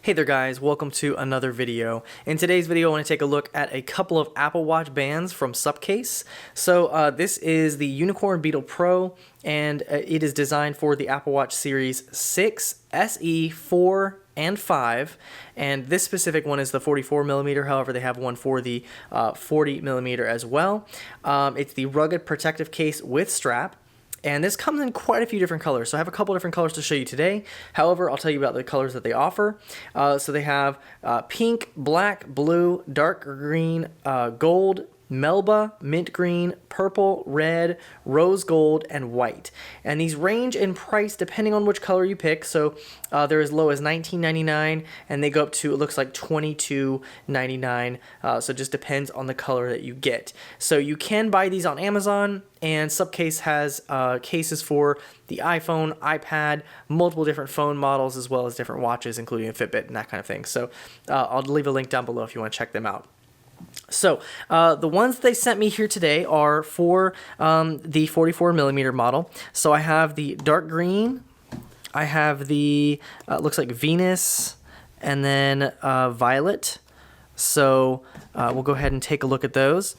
Hey there guys, welcome to another video. In today's video I want to take a look at a couple of Apple Watch bands from Supcase. So this is the Unicorn Beetle Pro, and it is designed for the Apple Watch Series 6, SE, 4, and 5, and this specific one is the 44mm. However, they have one for the 40mm as well. It's the rugged protective case with strap. And this comes in quite a few different colors. So I have a couple different colors to show you today. However, I'll tell you about the colors that they offer. So they have pink, black, blue, dark green, gold, melba, mint green, purple, red, rose gold, and white. And these range in price depending on which color you pick. So they're as low as $19.99 and they go up to, it looks like $22.99. So it just depends on the color that you get. So you can buy these on Amazon, and Supcase has cases for the iPhone, iPad, multiple different phone models, as well as different watches, including a Fitbit and that kind of thing. So I'll leave a link down below if you want to check them out. So the ones they sent me here today are for the 44mm model. So I have the dark green, I have the looks like Venus, and then violet. So we'll go ahead and take a look at those.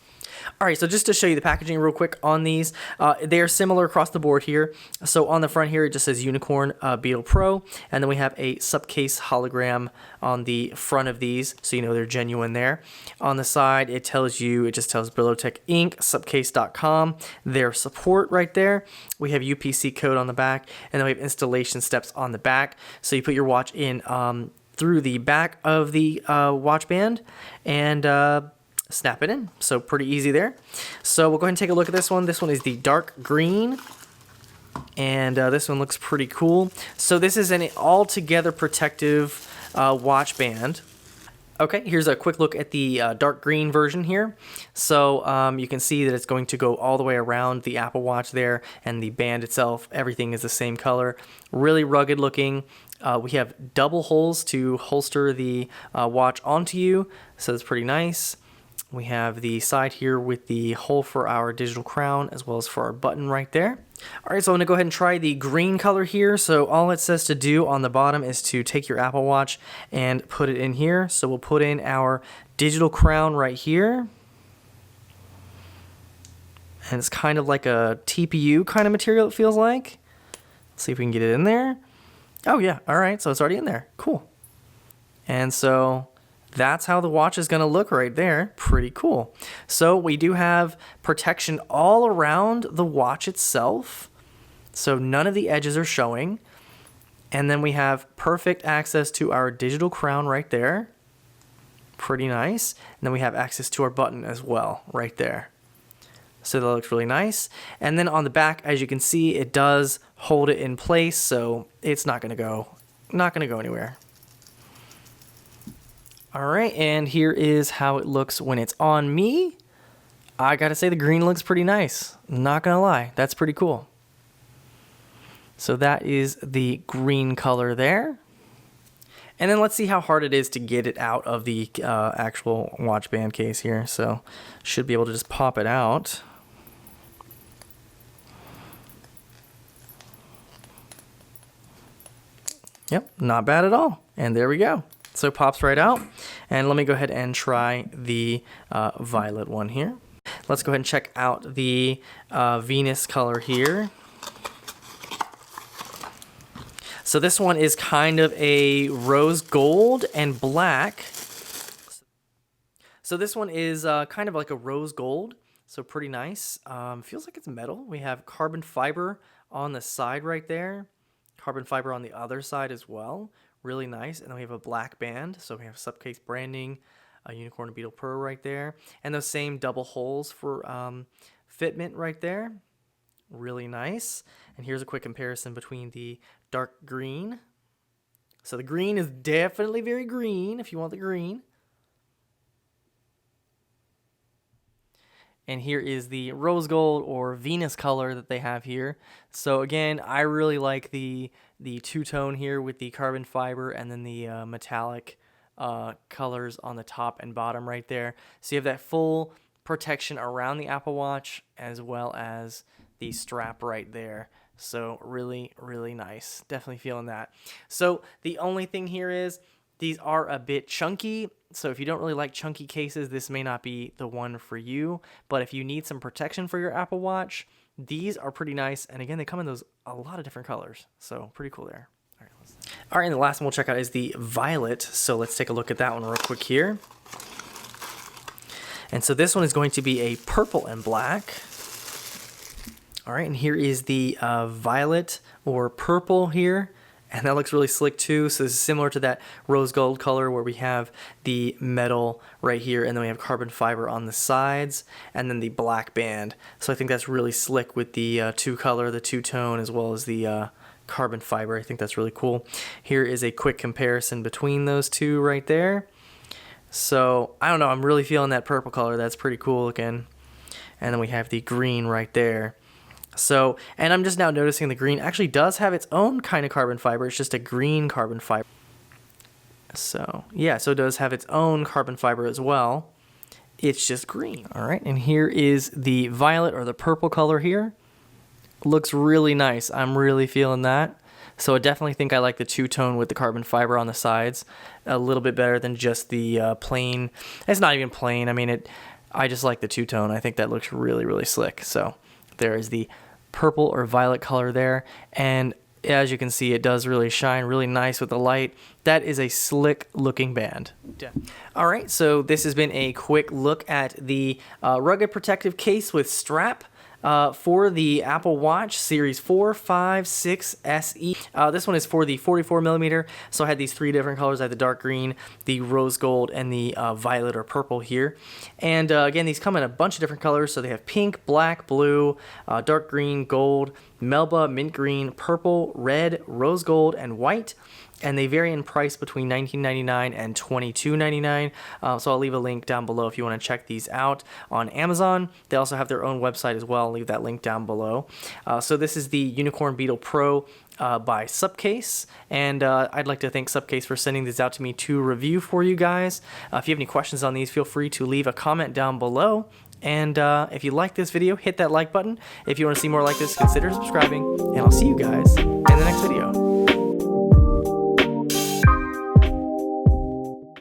All right, so just to show you the packaging real quick on these, they are similar across the board here. So on the front here, it just says Unicorn Beetle Pro, and then we have a Supcase hologram on the front of these, so you know they're genuine there. On the side, it just tells Brillotech Inc., Supcase.com, their support right there. We have UPC code on the back, and then we have installation steps on the back. So you put your watch in through the back of the watch band, and snap it in. So pretty easy there. So we'll go ahead and take a look at this one. This one is the dark green, and this one looks pretty cool. So this is an altogether protective watch band. Okay, here's a quick look at the dark green version here. So you can see that it's going to go all the way around the Apple Watch there, and the band itself, everything is the same color. Really rugged looking. We have double holes to holster the watch onto you, so that's pretty nice. We have the side here with the hole for our digital crown, as well as for our button right there. All right, so I'm gonna go ahead and try the green color here. So all it says to do on the bottom is to take your Apple Watch and put it in here. So we'll put in our digital crown right here. And it's kind of like a TPU kind of material, it feels like. Let's see if we can get it in there. Oh yeah, all right, so it's already in there, cool. And so that's how the watch is going to look right there. Pretty cool. So we do have protection all around the watch itself. So none of the edges are showing. And then we have perfect access to our digital crown right there. Pretty nice. And then we have access to our button as well right there. So that looks really nice. And then on the back, as you can see, it does hold it in place. So it's not going to go anywhere. All right, and here is how it looks when it's on me. I gotta say the green looks pretty nice. Not gonna lie, that's pretty cool. So that is the green color there. And then let's see how hard it is to get it out of the actual watch band case here. So should be able to just pop it out. Yep, not bad at all. And there we go. So it pops right out. And let me go ahead and try the violet one here. Let's go ahead and check out the Venus color here. So this one is kind of a rose gold and black. So this one is kind of like a rose gold. So pretty nice. Feels like it's metal. We have carbon fiber on the side right there. Carbon fiber on the other side as well. Really nice. And then we have a black band. So we have Supcase branding, a Unicorn Beetle Pro right there. And those same double holes for fitment right there. Really nice. And here's a quick comparison between the dark green. So the green is definitely very green if you want the green. And here is the rose gold or Venus color that they have here. So again, I really like the two-tone here with the carbon fiber and then the metallic colors on the top and bottom right there. So you have that full protection around the Apple Watch as well as the strap right there. So really, really nice. Definitely feeling that. So the only thing here is these are a bit chunky. So if you don't really like chunky cases, this may not be the one for you. But if you need some protection for your Apple Watch, these are pretty nice. And again, they come in a lot of different colors. So pretty cool there. All right, and the last one we'll check out is the violet. So let's take a look at that one real quick here. And so this one is going to be a purple and black. All right, and here is the violet or purple here. And that looks really slick too. So this is similar to that rose gold color where we have the metal right here, and then we have carbon fiber on the sides, and then the black band. So I think that's really slick with the two-color, the two-tone, as well as the carbon fiber. I think that's really cool. Here is a quick comparison between those two right there. So I don't know, I'm really feeling that purple color. That's pretty cool looking. And then we have the green right there. So, and I'm just now noticing the green actually does have its own kind of carbon fiber. It's just a green carbon fiber. So yeah, so it does have its own carbon fiber as well. It's just green. All right, and here is the violet or the purple color here. Looks really nice. I'm really feeling that. So I definitely think I like the two-tone with the carbon fiber on the sides a little bit better than just the plain. It's not even plain. I mean, I just like the two-tone. I think that looks really, really slick. So there is the purple or violet color there. And as you can see, it does really shine really nice with the light. That is a slick looking band. All right, so this has been a quick look at the rugged protective case with strap for the Apple Watch Series 4, 5, 6 SE. This one is for the 44mm. So I had these three different colors. I had the dark green, the rose gold, and the violet or purple here. And again, these come in a bunch of different colors. So they have pink, black, blue, dark green, gold, melba, mint green, purple, red, rose gold, and white. And they vary in price between $19.99 and $22.99. So I'll leave a link down below if you want to check these out on Amazon. They also have their own website as well. I'll leave that link down below. So this is the Unicorn Beetle Pro by Supcase. And I'd like to thank Supcase for sending these out to me to review for you guys. If you have any questions on these, feel free to leave a comment down below. And if you like this video, hit that like button. If you want to see more like this, consider subscribing. And I'll see you guys in the next video.